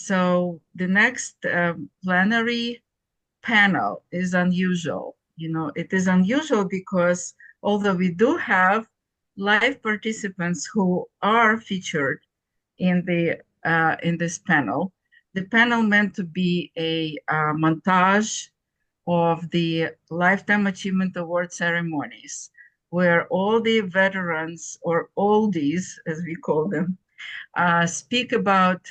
So the next plenary panel is unusual. It is unusual because although we do have live participants who are featured in this panel, the panel meant to be a montage of the Lifetime Achievement Award ceremonies, where all the veterans or oldies, as we call them, speak about,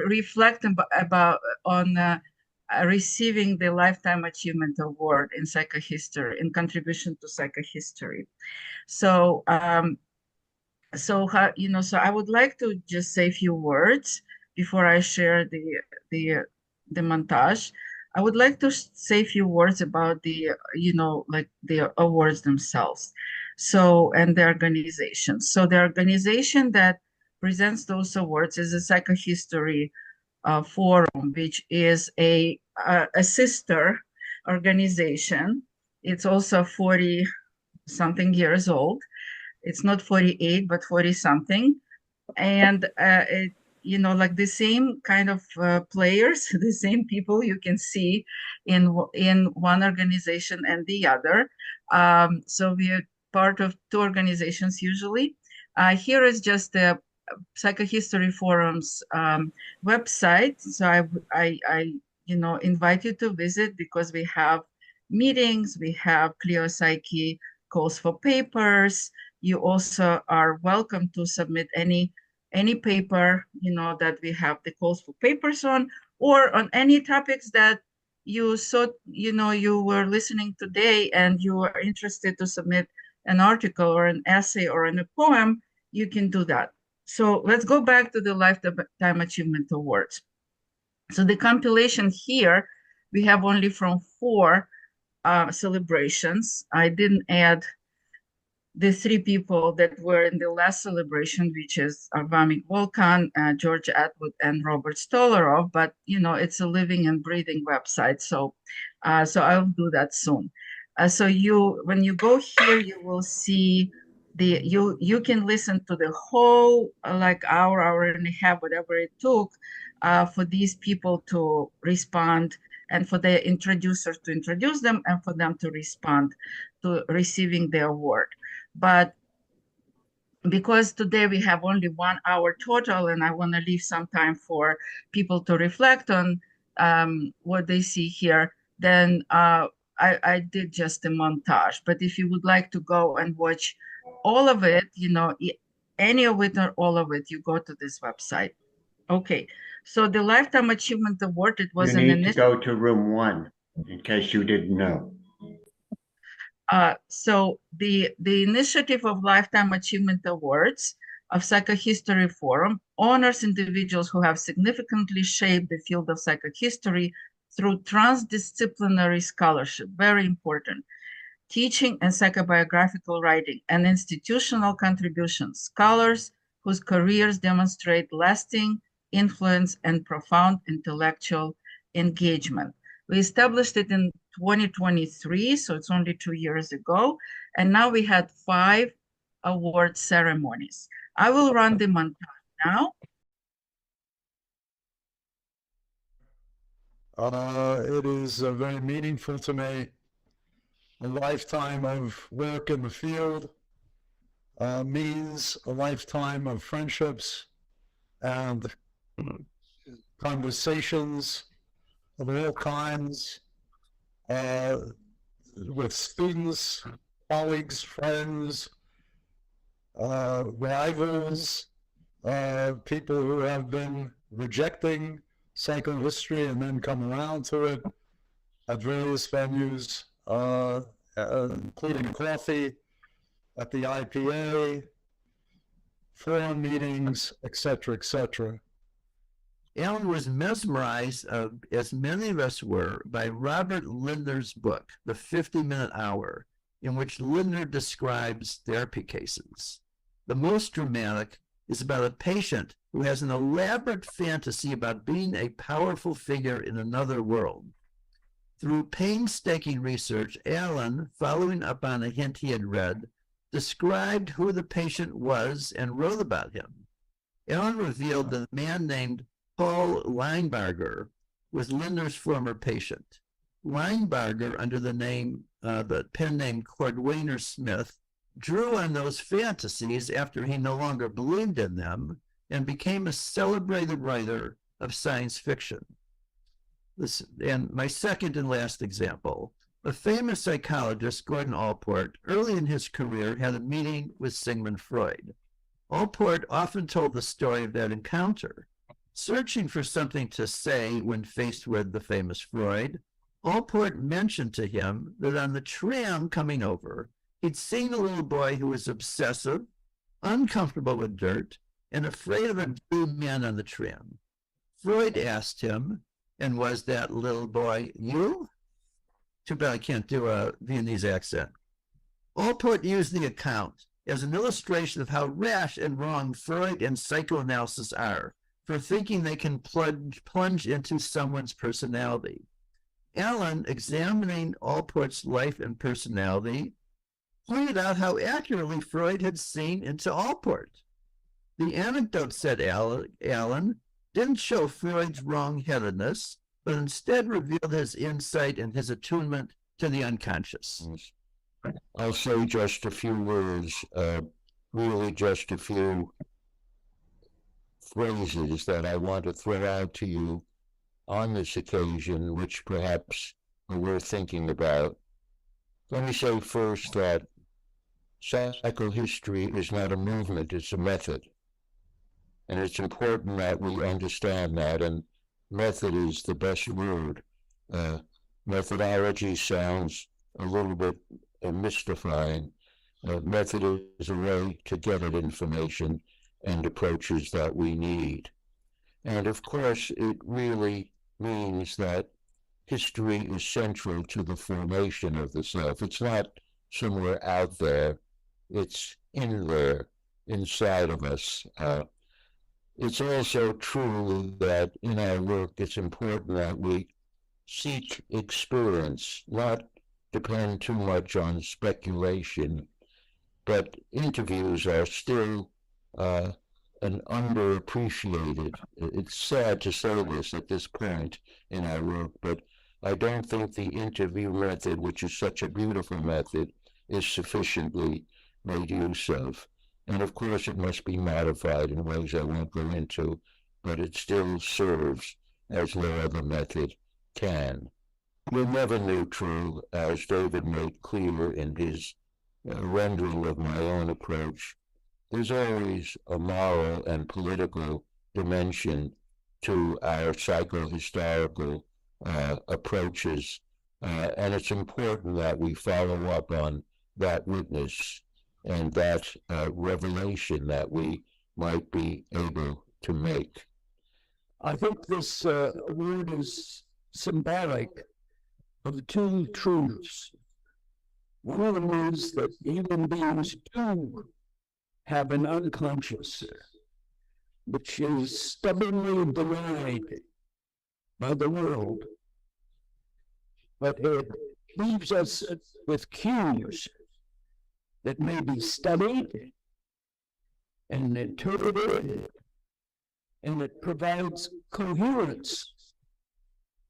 reflect about on receiving the Lifetime Achievement Award in psychohistory, in contribution to psychohistory. So, so I would like to just say a few words before I share the the montage. I would like to say a few words about like the awards themselves. So, and the organization. So the organization that presents those awards is a Psychohistory Forum, which is a sister organization. It's also 40 something years old. It's not 48, but 40 something. And like the same kind of players, the same people you can see in one organization and the other. So we are part of two organizations usually. Here is just the Psychohistory Forum's website. So I invite you to visit because we have meetings, we have Clio Psyche calls for papers. You also are welcome to submit any paper, that we have the calls for papers on, or on any topics that you you were listening today and you are interested to submit an article or an essay or a poem, you can do that. So let's go back to the Lifetime Achievement Awards. So the compilation here, we have only from 4 celebrations. I didn't add the 3 people that were in the last celebration, which is Vamik Volkan, George Atwood, and Robert Stolarov. But it's a living and breathing website, so I'll do that soon. So when you go here, you will see you can listen to the whole like hour and a half, whatever it took for these people to respond, and for the introducers to introduce them, and for them to respond to receiving the award. But because today we have only 1 hour total, and I want to leave some time for people to reflect on what they see here, then I did just a montage. But if you would like to go and watch all of it, any of it or all of it, you go to this website. Okay, so the Lifetime Achievement Award, it was an initiative. You need to go to room 1 in case you didn't know. So the initiative of Lifetime Achievement Awards of Psychohistory Forum honors individuals who have significantly shaped the field of psychohistory through transdisciplinary scholarship, very important, teaching and psychobiographical writing, and institutional contributions, scholars whose careers demonstrate lasting influence and profound intellectual engagement. We established it in 2023, so it's only 2 years ago, and now we had 5 award ceremonies. I will run the montage now. It is very meaningful to me. A lifetime of work in the field means a lifetime of friendships and conversations of all kinds with students, colleagues, friends, rivals, people who have been rejecting psychohistory and then come around to it at various venues, including coffee at the IPA, forum meetings, etc., etc. Alan was mesmerized, as many of us were, by Robert Lindner's book, The 50-Minute Hour, in which Lindner describes therapy cases. The most dramatic is about a patient who has an elaborate fantasy about being a powerful figure in another world. Through painstaking research, Alan, following up on a hint he had read, described who the patient was and wrote about him. Alan revealed that a man named Paul Linebarger was Lindner's former patient. Linebarger, under the pen name Cordwainer Smith, drew on those fantasies after he no longer believed in them and became a celebrated writer of science fiction. And my second and last example, a famous psychologist, Gordon Allport, early in his career had a meeting with Sigmund Freud. Allport often told the story of that encounter. Searching for something to say when faced with the famous Freud, Allport mentioned to him that on the tram coming over, he'd seen a little boy who was obsessive, uncomfortable with dirt, and afraid of a blue man on the tram. Freud asked him, "And was that little boy you?" Too bad I can't do a Viennese accent. Allport used the account as an illustration of how rash and wrong Freud and psychoanalysis are for thinking they can plunge into someone's personality. Allen, examining Allport's life and personality, pointed out how accurately Freud had seen into Allport. The anecdote, said Allen, didn't show Freud's wrong-headedness, but instead revealed his insight and his attunement to the unconscious. I'll say just a few words, really just a few phrases that I want to throw out to you on this occasion, which perhaps are worth thinking about. Let me say first that psychohistory is not a movement, it's a method. And it's important that we understand that, and method is the best word. Methodology sounds a little bit mystifying. Method is a way to get at information and approaches that we need. And of course, it really means that history is central to the formation of the self. It's not somewhere out there, it's in there, inside of us. It's also true that in our work, it's important that we seek experience, not depend too much on speculation, but interviews are still an underappreciated. It's sad to say this at this point in our work, but I don't think the interview method, which is such a beautiful method, is sufficiently made use of. And of course, it must be modified in ways I won't go into, but it still serves as no other method can. We're never neutral, as David made clear in his rendering of my own approach. There's always a moral and political dimension to our psychohistorical approaches, and it's important that we follow up on that witness and that revelation that we might be able to make. I think this word is symbolic of two truths. One of them is that human beings do have an unconscious, which is stubbornly denied by the world, but it leaves us with cues that may be studied and interpreted, and it provides coherence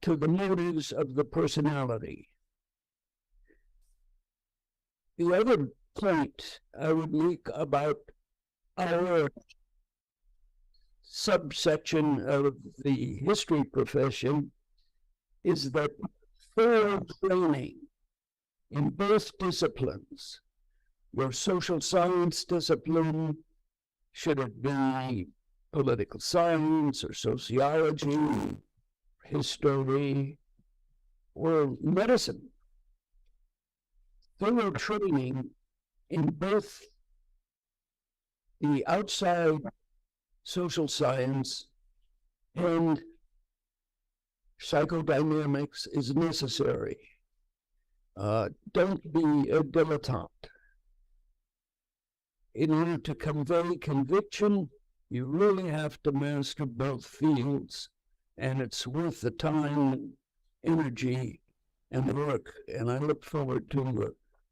to the motives of the personality. The other point I would make about our subsection of the history profession is that thorough training in both disciplines, where social science discipline, should it be political science or sociology, history, or medicine, thorough training in both the outside social science and psychodynamics is necessary. Don't be a dilettante. In order to convey conviction, you really have to master both fields, and it's worth the time, energy, and work. And I look forward to a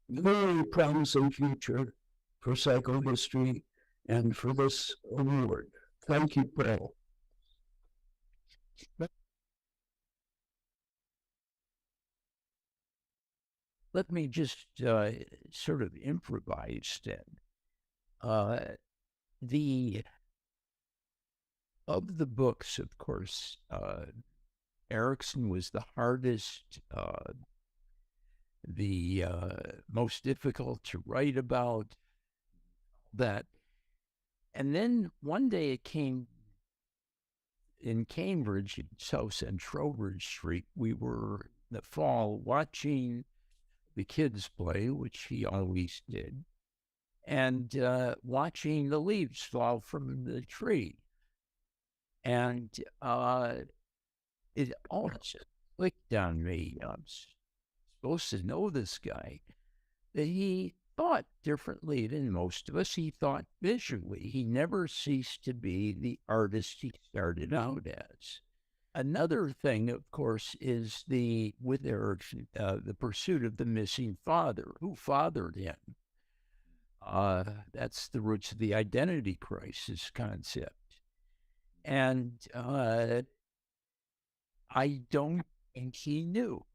very promising future for psychohistory and for this award. Thank you, Paul. Let me just sort of improvise then. The of the books, of course, Erickson was the hardest, the most difficult to write about. That, and then one day it came in Cambridge, in South and Trowbridge Street. We were in the fall watching the kids play, which he always did, and watching the leaves fall from the tree. And it all just clicked on me. I'm supposed to know this guy, that he thought differently than most of us. He thought visually. He never ceased to be the artist he started out as. Another thing, of course, is with Erickson, the pursuit of the missing father. Who fathered him? That's the roots of the identity crisis concept. And I don't think he knew.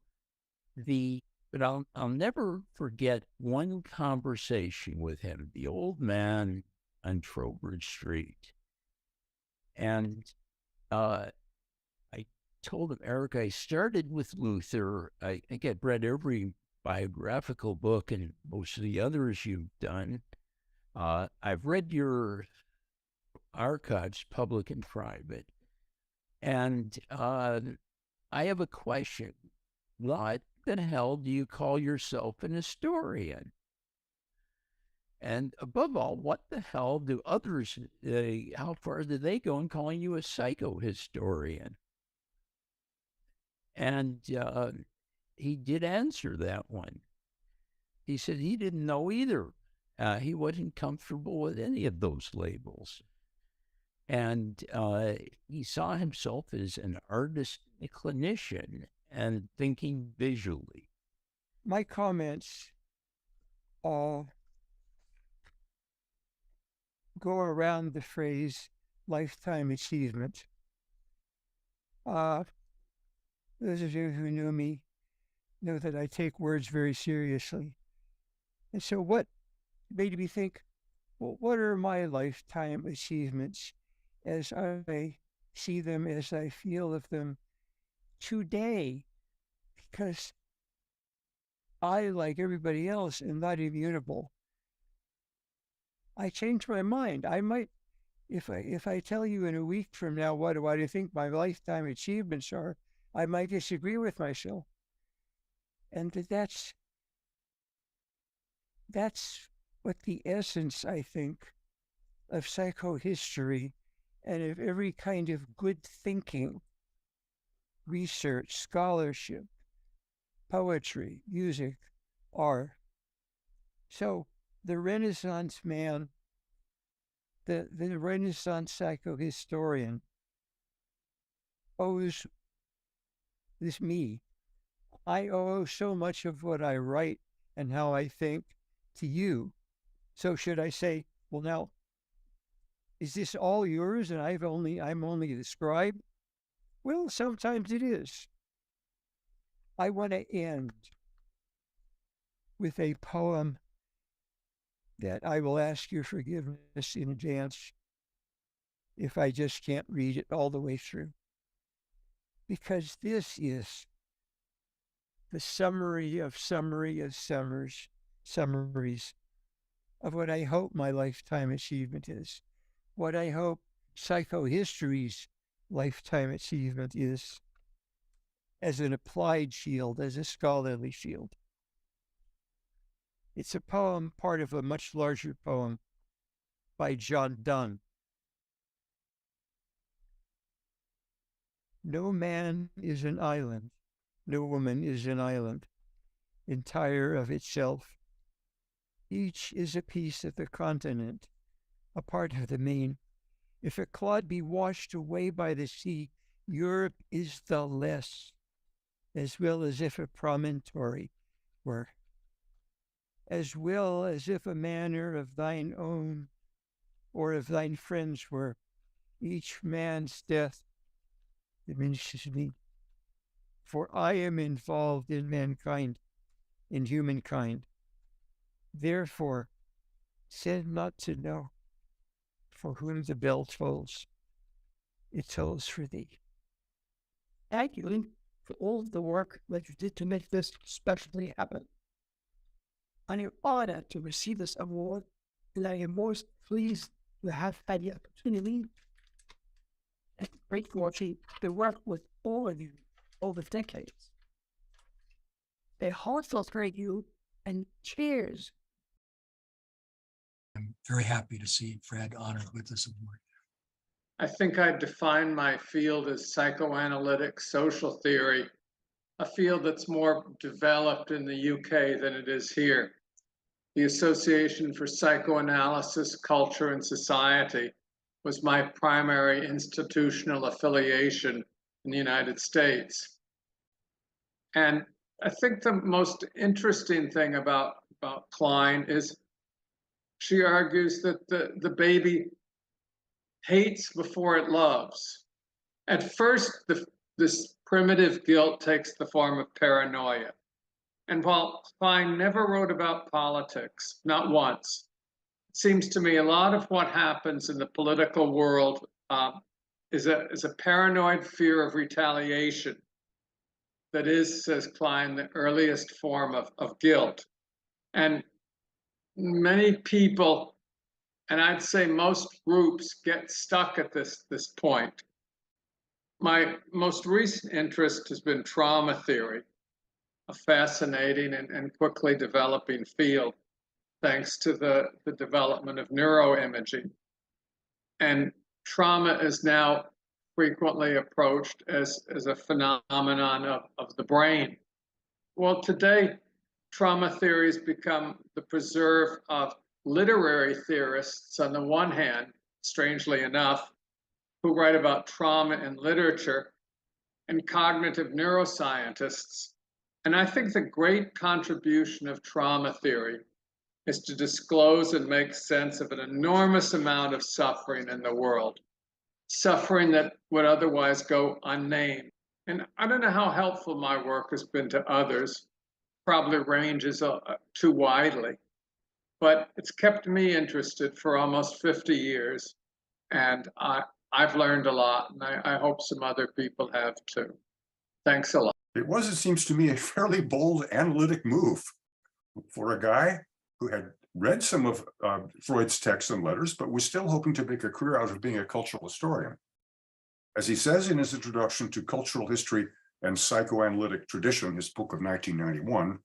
But I'll never forget one conversation with him, the old man on Trowbridge Street. And I told him, Eric, I started with Luther. I think I've read every biographical book and most of the others you've done. I've read your archives, public and private. And I have a question. What the hell do you call yourself an historian? And above all, what the hell do others, how far do they go in calling you a psychohistorian? And he did answer that one. He said he didn't know either. He wasn't comfortable with any of those labels. And he saw himself as an artist, a clinician, and thinking visually. My comments all go around the phrase lifetime achievement. Those of you who know me know that I take words very seriously. And so what made me think, well, what are my lifetime achievements as I see them, as I feel of them today? Because I, like everybody else, am not immutable. I change my mind. I might, if I tell you in a week from now what do I think my lifetime achievements are, I might disagree with myself. And that's what the essence, I think, of psychohistory and of every kind of good thinking, research, scholarship, poetry, music, art. So the Renaissance man, the Renaissance psychohistorian owes this me. I owe so much of what I write and how I think to you. So should I say, well, now, is this all yours and I'm only the scribe? Well, sometimes it is. I want to end with a poem that I will ask your forgiveness in advance if I just can't read it all the way through. Because this is the summary of summaries of what I hope my lifetime achievement is, what I hope psychohistory's lifetime achievement is, as an applied field, as a scholarly field. It's a poem, part of a much larger poem by John Donne. No man is an island, no woman is an island, entire of itself. Each is a piece of the continent, a part of the main. If a clod be washed away by the sea, Europe is the less, as well as if a promontory were, as well as if a manor of thine own or of thine friends were. Each man's death diminishes me. For I am involved in mankind, in humankind. Therefore, said not to know, for whom the bell tolls, it tolls for thee. Thank you for all of the work that you did to make this specially happen. I am honored to receive this award, and I am most pleased to have had the opportunity and great fortune to work with all of you over decades. A heartfelt thank you and cheers. I'm very happy to see Fred honored with this award. I think I'd define my field as psychoanalytic social theory, a field that's more developed in the UK than it is here. The Association for Psychoanalysis, Culture and Society was my primary institutional affiliation in the United States. And I think the most interesting thing about Klein is she argues that the baby hates before it loves. At first, this primitive guilt takes the form of paranoia. And while Klein never wrote about politics, not once, it seems to me a lot of what happens in the political world is a paranoid fear of retaliation that is, says Klein, the earliest form of guilt. And many people, and I'd say most groups, get stuck at this point. My most recent interest has been trauma theory, a fascinating and quickly developing field, thanks to the development of neuroimaging. And trauma is now frequently approached as a phenomenon of the brain. Well, today, trauma theory has become the preserve of literary theorists on the one hand, strangely enough, who write about trauma in literature, and cognitive neuroscientists. And I think the great contribution of trauma theory is to disclose and make sense of an enormous amount of suffering in the world, suffering that would otherwise go unnamed. And I don't know how helpful my work has been to others, probably ranges too widely, but it's kept me interested for almost 50 years. And I've learned a lot, and I hope some other people have too. Thanks a lot. It was, it seems to me, a fairly bold analytic move for a guy who had read some of Freud's texts and letters, but was still hoping to make a career out of being a cultural historian. As he says in his introduction to Cultural History and Psychoanalytic Tradition, his book of 1991,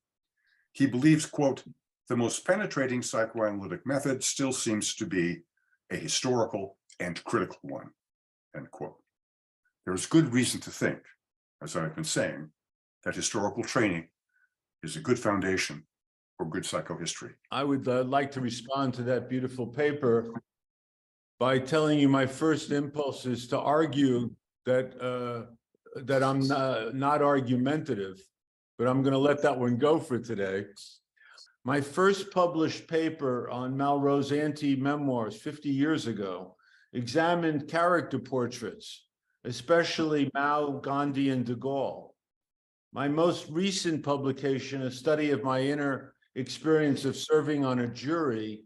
he believes, quote, the most penetrating psychoanalytic method still seems to be a historical and critical one, end quote. There is good reason to think, as I've been saying, that historical training is a good foundation for good psychohistory. I would like to respond to that beautiful paper by telling you my first impulse is to argue that that I'm not argumentative, but I'm going to let that one go for today. My first published paper on Malraux's anti-memoirs 50 years ago examined character portraits, especially Mao, Gandhi, and de Gaulle. My most recent publication, a study of my inner experience of serving on a jury,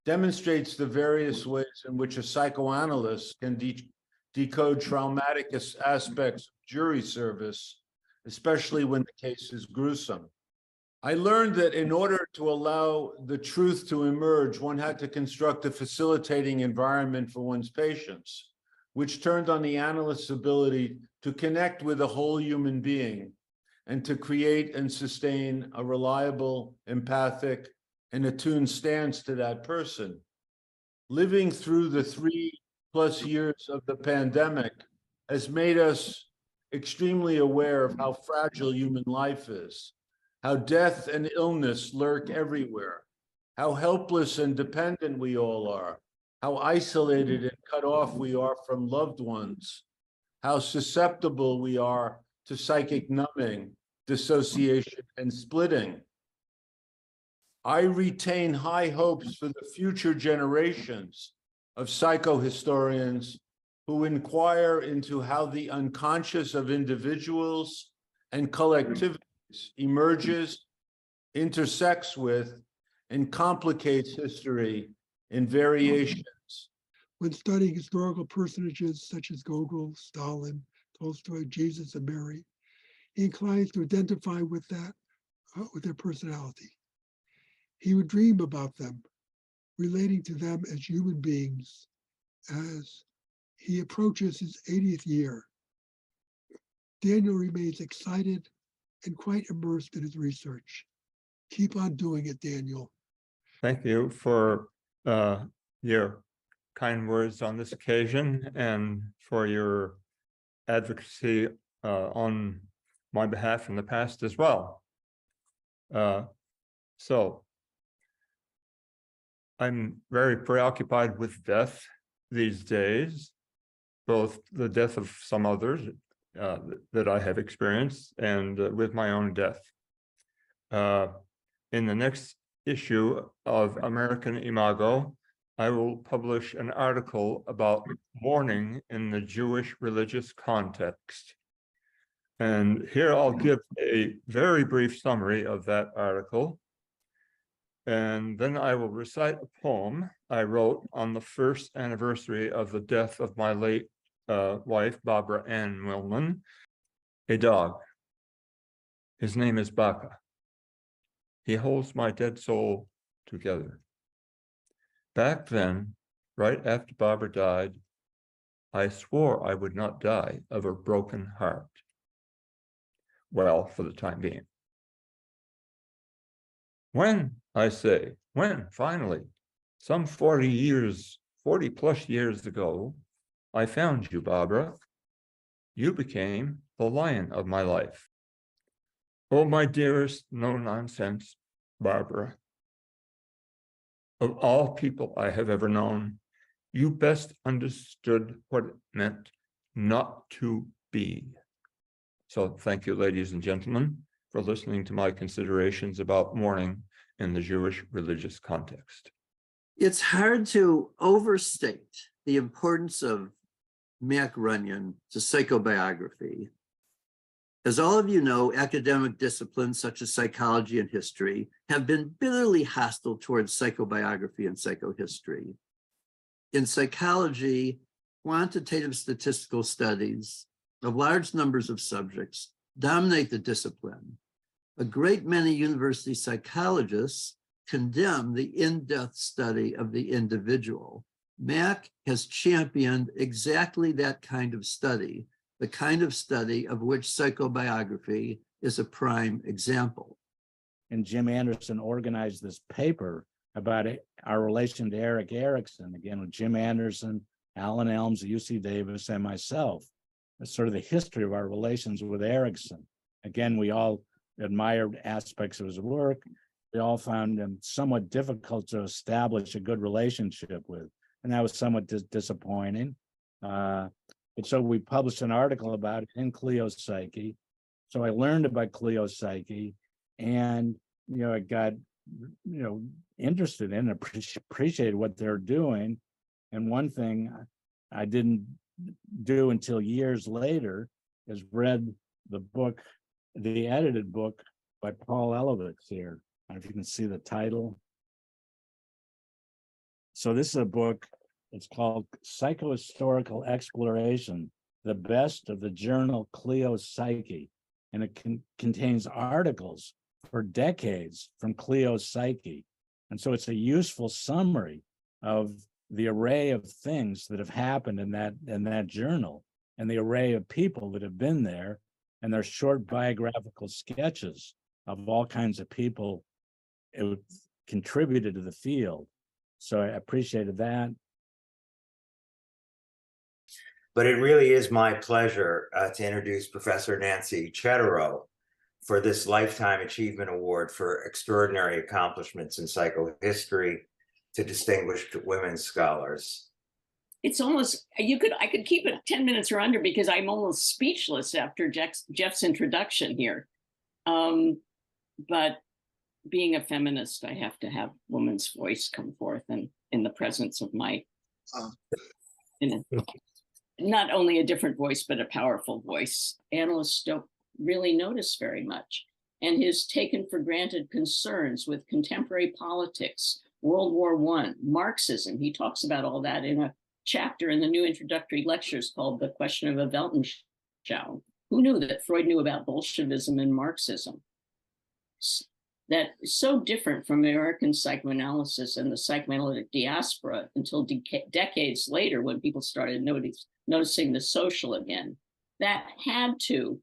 demonstrates the various ways in which a psychoanalyst can decode traumatic aspects of jury service, especially when the case is gruesome. I learned that in order to allow the truth to emerge, one had to construct a facilitating environment for one's patients, which turned on the analyst's ability to connect with a whole human being and to create and sustain a reliable, empathic, and attuned stance to that person. Living through the 3+ years of the pandemic has made us extremely aware of how fragile human life is, how death and illness lurk everywhere, how helpless and dependent we all are, how isolated and cut off we are from loved ones, how susceptible we are to psychic numbing, dissociation, and splitting. I retain high hopes for the future generations of psychohistorians who inquire into how the unconscious of individuals and collectivities emerges, intersects with, and complicates history in variations. When studying historical personages such as Gogol, Stalin, Tolstoy, Jesus, and Mary, he inclines to identify with that, with their personality. He would dream about them, relating to them as human beings as he approaches his 80th year. Daniel remains excited and quite immersed in his research. Keep on doing it, Daniel. Thank you for your kind words on this occasion and for your advocacy on my behalf in the past as well. So I'm very preoccupied with death these days, both the death of some others that I have experienced and with my own death. In the next issue of American Imago, I will publish an article about mourning in the Jewish religious context. And here I'll give a very brief summary of that article. And then I will recite a poem I wrote on the first anniversary of the death of my late wife, Barbara Ann Millman, a dog. His name is Baka. He holds my dead soul together. Back then, right after Barbara died, I swore I would not die of a broken heart. Well, for the time being. When, I say, when finally, some 40 plus years ago, I found you, Barbara, you became the lion of my life. Oh, my dearest no-nonsense Barbara. Of all people I have ever known, you best understood what it meant not to be. So thank you, ladies and gentlemen, for listening to my considerations about mourning in the Jewish religious context. It's hard to overstate the importance of Mac Runyon to psychobiography. As all of you know, academic disciplines such as psychology and history have been bitterly hostile towards psychobiography and psychohistory. In psychology, quantitative statistical studies of large numbers of subjects dominate the discipline. A great many university psychologists condemn the in-depth study of the individual. Mac has championed exactly that kind of study, the kind of study of which psychobiography is a prime example. And Jim Anderson organized this paper about our relation to Eric Erikson, again with Jim Anderson, Alan Elms, UC Davis, and myself. It's sort of the history of our relations with Erikson. Again, we all admired aspects of his work. We all found him somewhat difficult to establish a good relationship with, and that was somewhat disappointing. And so we published an article about it in Clio's Psyche. So I learned about Clio's Psyche, and I got interested in and appreciated what they're doing. And one thing I didn't do until years later is read the book, the edited book by Paul Elovitz here. I don't know if you can see the title. So this is a book, it's called Psychohistorical Exploration, the best of the journal Clio's Psyche. And it contains articles for decades from Clio's Psyche. And so it's a useful summary of the array of things that have happened in that journal and the array of people that have been there and their short biographical sketches of all kinds of people who contributed to the field. So I appreciated that. But it really is my pleasure to introduce Professor Nancy Chetero for this Lifetime Achievement Award for extraordinary accomplishments in psychohistory to distinguished women scholars. It's almost, I could keep it 10 minutes or under because I'm almost speechless after Jeff's introduction here. But being a feminist, I have to have woman's voice come forth and in the presence of my, not only a different voice, but a powerful voice. Analysts don't really notice very much. And his taken for granted concerns with contemporary politics, World War I, Marxism, he talks about all that in a chapter in the new introductory lectures called The Question of a Weltanschauung. Who knew that Freud knew about Bolshevism and Marxism? That is so different from American psychoanalysis and the psychoanalytic diaspora until decades later when people started noticing the social again. That had to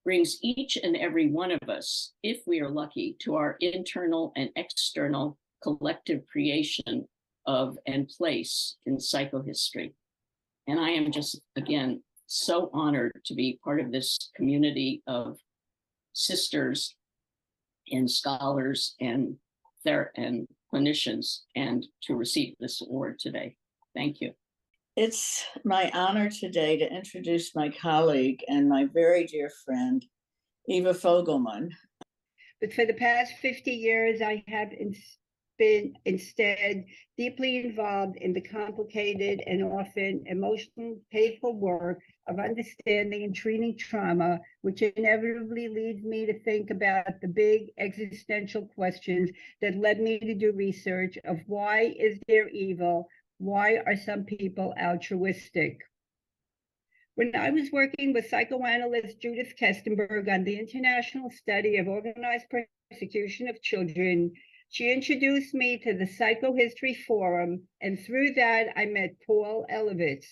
brings each and every one of us, if we are lucky, to our internal and external collective creation of and place in psychohistory. And I am just, again, so honored to be part of this community of sisters and scholars and clinicians, and to receive this award today. Thank you. It's my honor today to introduce my colleague and my very dear friend, IPhA Fogelman. But for the past 50 years, I have been instead deeply involved in the complicated and often emotionally painful work of understanding and treating trauma, which inevitably leads me to think about the big existential questions that led me to do research of why is there evil? Why are some people altruistic? When I was working with psychoanalyst Judith Kestenberg on the international study of organized persecution of children, she introduced me to the Psychohistory Forum, and through that I met Paul Elovitz,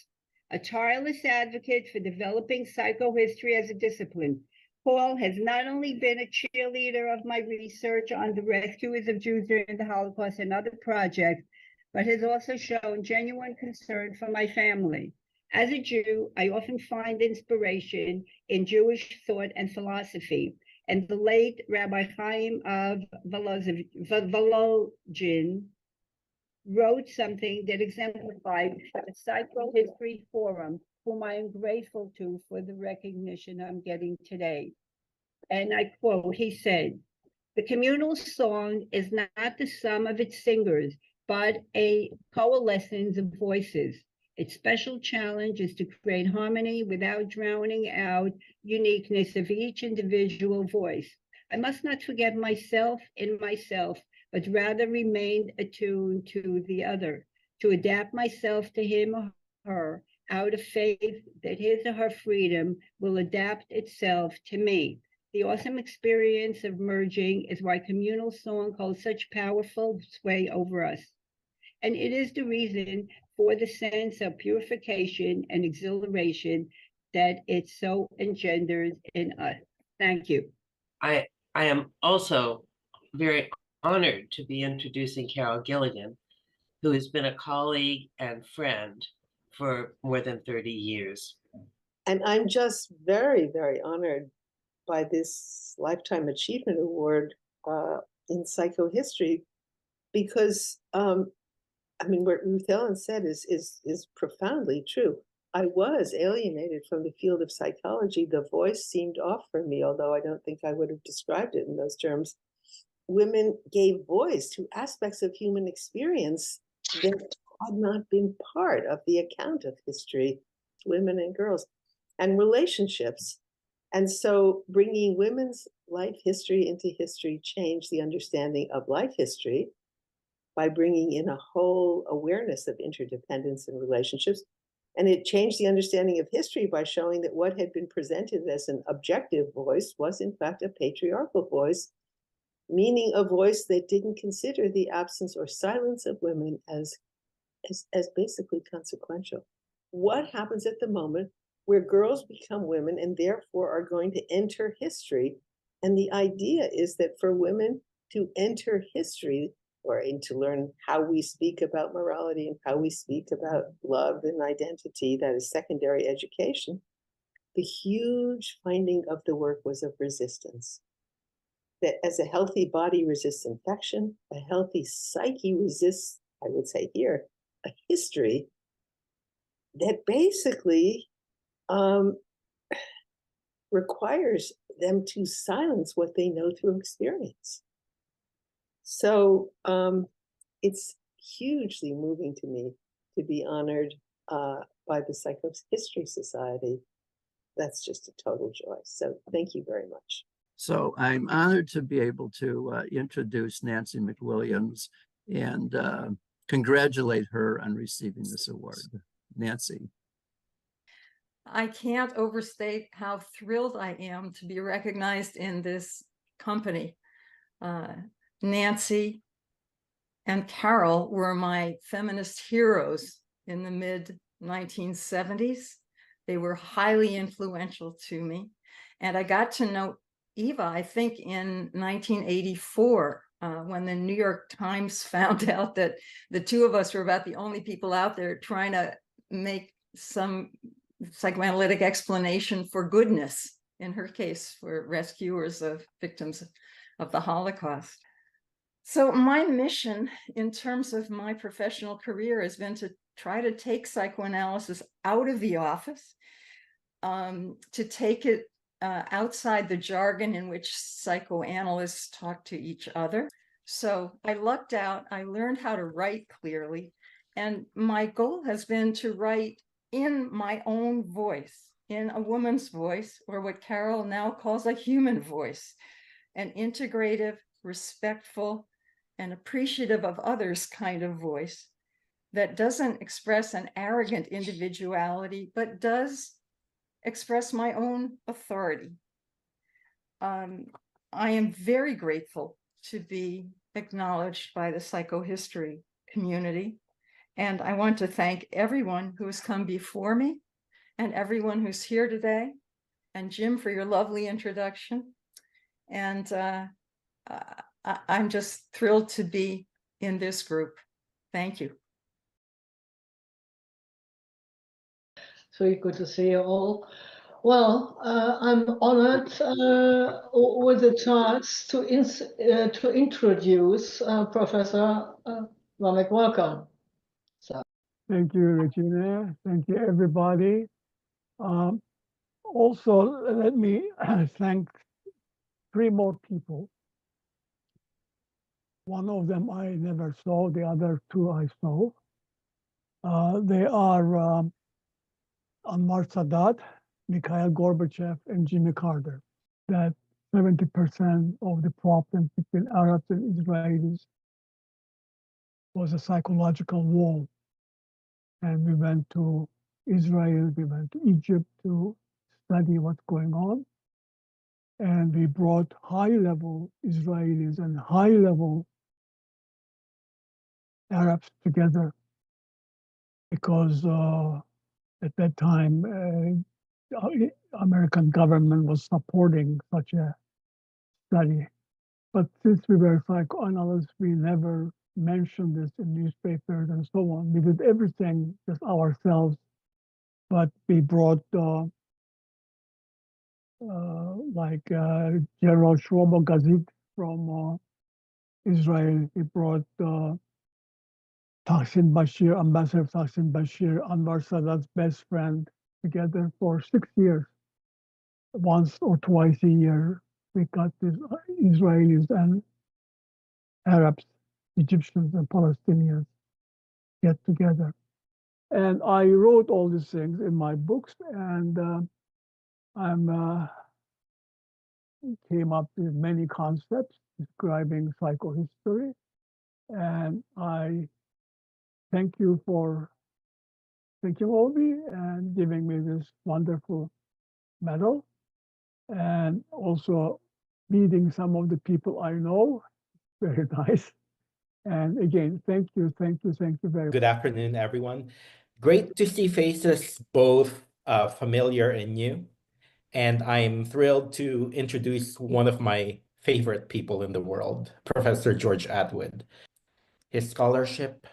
a tireless advocate for developing psychohistory as a discipline. Paul has not only been a cheerleader of my research on the rescuers of Jews during the Holocaust and other projects, but has also shown genuine concern for my family. As a Jew, I often find inspiration in Jewish thought and philosophy, and the late Rabbi Chaim of Volozhin wrote something that exemplified the Psychohistory Forum, whom I am grateful to for the recognition I'm getting today. And I quote, he said, "The communal song is not the sum of its singers, but a coalescence of voices. Its special challenge is to create harmony without drowning out uniqueness of each individual voice. I must not forget myself in myself, but rather remain attuned to the other, to adapt myself to him or her out of faith that his or her freedom will adapt itself to me. The awesome experience of merging is why communal song holds such powerful sway over us. And it is the reason for the sense of purification and exhilaration that it so engenders in us." Thank you. I am also very honored to be introducing Carol Gilligan, who has been a colleague and friend for more than 30 years. And I'm just very, very honored by this Lifetime Achievement Award in psychohistory, because I mean, what Ruth Ellen said is profoundly true. I was alienated from the field of psychology. The voice seemed off for me, although I don't think I would have described it in those terms. Women gave voice to aspects of human experience that had not been part of the account of history, women and girls, and relationships. And so bringing women's life history into history changed the understanding of life history by bringing in a whole awareness of interdependence and relationships. And it changed the understanding of history by showing that what had been presented as an objective voice was in fact a patriarchal voice, meaning a voice that didn't consider the absence or silence of women as basically consequential. What happens at the moment where girls become women and therefore are going to enter history? And the idea is that for women to enter history, or to learn how we speak about morality and how we speak about love and identity, that is secondary education, the huge finding of the work was of resistance. That as a healthy body resists infection, a healthy psyche resists, I would say here, a history that basically requires them to silence what they know through experience. So it's hugely moving to me to be honored by the Psychohistory Society, that's just a total joy. So thank you very much. So I'm honored to be able to introduce Nancy McWilliams and congratulate her on receiving this award. Nancy. I can't overstate how thrilled I am to be recognized in this company. Nancy and Carol were my feminist heroes in the mid-1970s. They were highly influential to me. And I got to know Eva, I think, in 1984, when the New York Times found out that the two of us were about the only people out there trying to make some psychoanalytic explanation for goodness, in her case, for rescuers of victims of the Holocaust. So my mission in terms of my professional career has been to try to take psychoanalysis out of the office, to take it outside the jargon in which psychoanalysts talk to each other. So I lucked out, I learned how to write clearly, and my goal has been to write in my own voice, in a woman's voice, or what Carol now calls a human voice, an integrative, respectful, and appreciative of others kind of voice that doesn't express an arrogant individuality, but does express my own authority. I am very grateful to be acknowledged by the psychohistory community. And I want to thank everyone who has come before me and everyone who's here today, and Jim for your lovely introduction. And I'm just thrilled to be in this group. Thank you. It's really good to see you all. Well, I'm honored with the chance to introduce Professor Romick. Welcome. So. Thank you, Regina. Thank you, everybody. Also, let me thank three more people. One of them I never saw, the other two I saw. They are Anwar Sadat, Mikhail Gorbachev, and Jimmy Carter. That 70% of the problem between Arabs and Israelis was a psychological wall. And we went to Israel, we went to Egypt to study what's going on. And we brought high-level Israelis and high-level Arabs together because at that time, American government was supporting such a study. But since we were psychoanalysts, we never mentioned this in newspapers and so on. We did everything just ourselves, but we brought General Shlomo Gazit from Israel. We brought Taksin Bashir, Ambassador Taksin Bashir, Anwar Sadat's best friend, together for 6 years. Once or twice a year, we got these Israelis and Arabs, Egyptians and Palestinians get together. And I wrote all these things in my books, and came up with many concepts describing psychohistory. And I thank you for thinking of me and giving me this wonderful medal, and also meeting some of the people I know. Very nice. And again, thank you very much. Good afternoon, everyone. Great to see faces both familiar and new. And I'm thrilled to introduce one of my favorite people in the world, Professor George Atwood. His scholarship,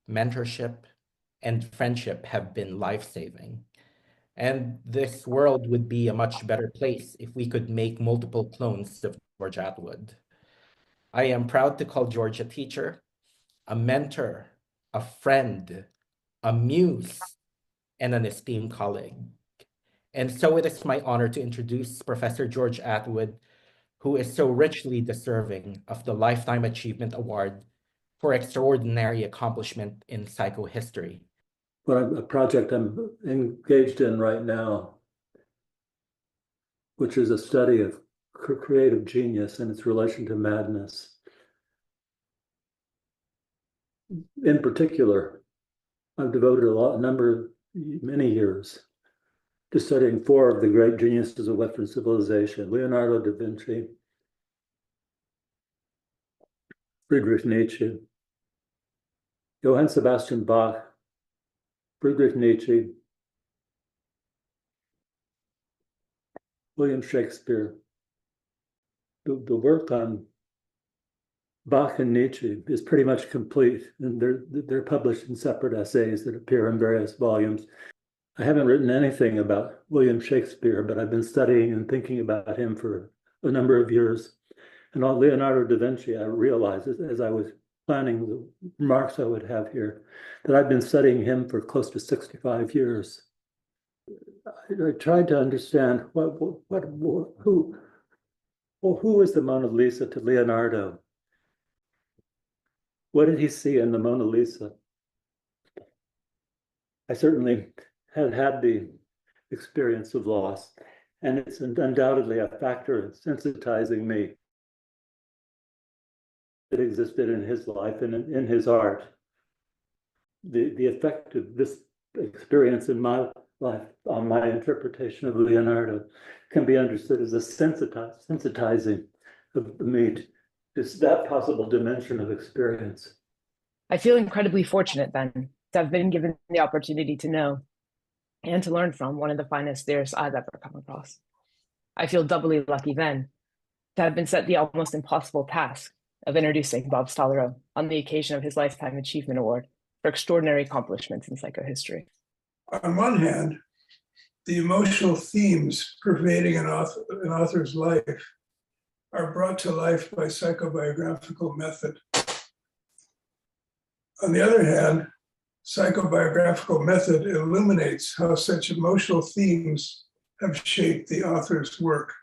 mentorship, and friendship have been life-saving. And this world would be a much better place if we could make multiple clones of George Atwood. I am proud to call George a teacher, a mentor, a friend, a muse, and an esteemed colleague. And so it is my honor to introduce Professor George Atwood, who is so richly deserving of the Lifetime Achievement Award for Extraordinary Accomplishment in Psychohistory. a project I'm engaged in right now, which is a study of creative genius and its relation to madness. In particular, I've devoted many years to studying 4 of the great geniuses of Western civilization: Leonardo da Vinci, Friedrich Nietzsche, Johann Sebastian Bach, Friedrich Nietzsche, William Shakespeare. The work on Bach and Nietzsche is pretty much complete, and they're published in separate essays that appear in various volumes. I haven't written anything about William Shakespeare, but I've been studying and thinking about him for a number of years. And on Leonardo da Vinci, I realized as I was planning the remarks I would have here, that I've been studying him for close to 65 years. I tried to understand who was the Mona Lisa to Leonardo? What did he see in the Mona Lisa? I certainly had the experience of loss, and it's undoubtedly a factor in sensitizing me. It existed in his life and in his art. The effect of this experience in my life on my interpretation of Leonardo can be understood as a sensitizing of me to that possible dimension of experience. I feel incredibly fortunate then to have been given the opportunity to know and to learn from one of the finest theorists I've ever come across. I feel doubly lucky then to have been set the almost impossible task of introducing Bob Stollerow on the occasion of his Lifetime Achievement Award for extraordinary accomplishments in psychohistory. On one hand, the emotional themes pervading an author's life are brought to life by psychobiographical method. On the other hand, psychobiographical method illuminates how such emotional themes have shaped the author's work.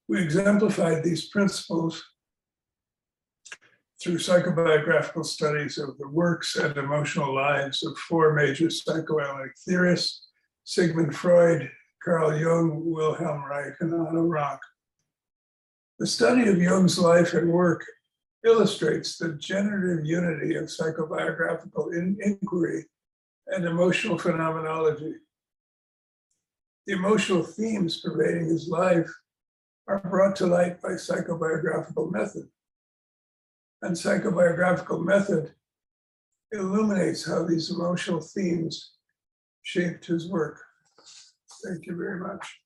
We exemplified these principles through psychobiographical studies of the works and emotional lives of 4 major psychoanalytic theorists: Sigmund Freud, Carl Jung, Wilhelm Reich, and Otto Rank. The study of Jung's life and work illustrates the generative unity of psychobiographical inquiry and emotional phenomenology. The emotional themes pervading his life are brought to light by psychobiographical method. And psychobiographical method illuminates how these emotional themes shaped his work. Thank you very much.